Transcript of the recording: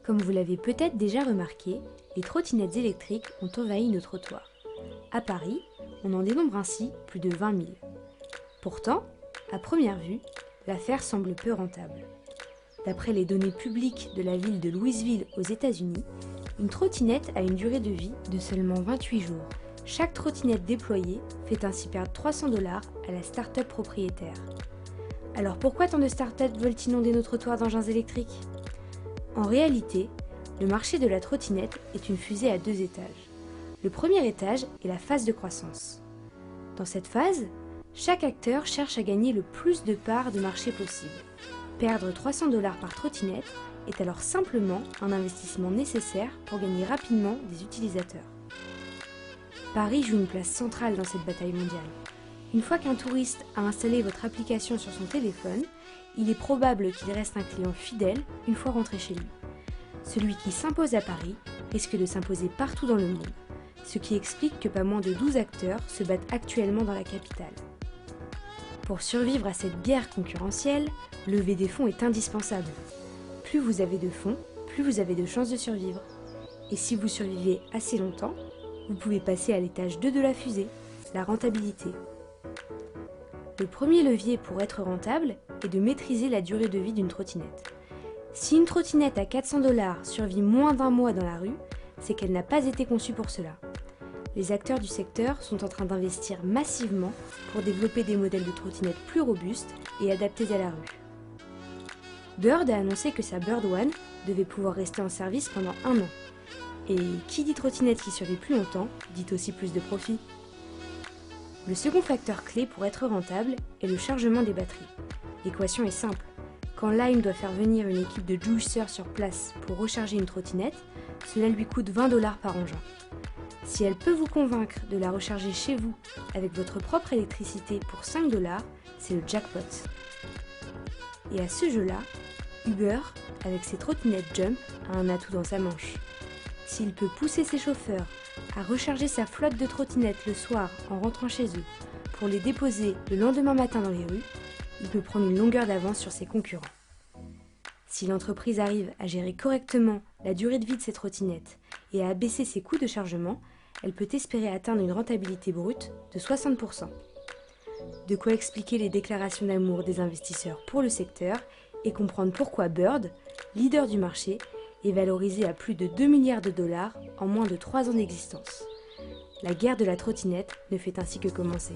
Comme vous l'avez peut-être déjà remarqué, les trottinettes électriques ont envahi nos trottoirs. À Paris, on en dénombre ainsi plus de 20 000. Pourtant, à première vue, l'affaire semble peu rentable. D'après les données publiques de la ville de Louisville aux États-Unis, une trottinette a une durée de vie de seulement 28 jours. Chaque trottinette déployée fait ainsi perdre 300 $ à la start-up propriétaire. Alors pourquoi tant de start-up veulent inonder nos trottoirs d'engins électriques ? En réalité, le marché de la trottinette est une fusée à 2 étages. Le premier étage est la phase de croissance. Dans cette phase, chaque acteur cherche à gagner le plus de parts de marché possible. Perdre 300 $ par trottinette est alors simplement un investissement nécessaire pour gagner rapidement des utilisateurs. Paris joue une place centrale dans cette bataille mondiale. Une fois qu'un touriste a installé votre application sur son téléphone, il est probable qu'il reste un client fidèle une fois rentré chez lui. Celui qui s'impose à Paris risque de s'imposer partout dans le monde, ce qui explique que pas moins de 12 acteurs se battent actuellement dans la capitale. Pour survivre à cette guerre concurrentielle, lever des fonds est indispensable. Plus vous avez de fonds, plus vous avez de chances de survivre. Et si vous survivez assez longtemps, vous pouvez passer à l'étage 2 de la fusée, la rentabilité. Le premier levier pour être rentable est de maîtriser la durée de vie d'une trottinette. Si une trottinette à 400 $ survit moins d'1 mois dans la rue, c'est qu'elle n'a pas été conçue pour cela. Les acteurs du secteur sont en train d'investir massivement pour développer des modèles de trottinettes plus robustes et adaptés à la rue. Bird a annoncé que sa Bird One devait pouvoir rester en service pendant 1 an. Et qui dit trottinette qui survit plus longtemps, dit aussi plus de profit. Le second facteur clé pour être rentable est le chargement des batteries. L'équation est simple. Quand Lime doit faire venir une équipe de juiceurs sur place pour recharger une trottinette, cela lui coûte 20 $ par engin. Si elle peut vous convaincre de la recharger chez vous avec votre propre électricité pour 5 $, c'est le jackpot. Et à ce jeu-là, Uber, avec ses trottinettes Jump, a un atout dans sa manche. S'il peut pousser ses chauffeurs à recharger sa flotte de trottinettes le soir en rentrant chez eux pour les déposer le lendemain matin dans les rues, il peut prendre une longueur d'avance sur ses concurrents. Si l'entreprise arrive à gérer correctement la durée de vie de ses trottinettes et à abaisser ses coûts de chargement, elle peut espérer atteindre une rentabilité brute de 60%. De quoi expliquer les déclarations d'amour des investisseurs pour le secteur et comprendre pourquoi Bird, leader du marché, est valorisé à plus de 2 milliards $ en moins de 3 ans d'existence. La guerre de la trottinette ne fait ainsi que commencer.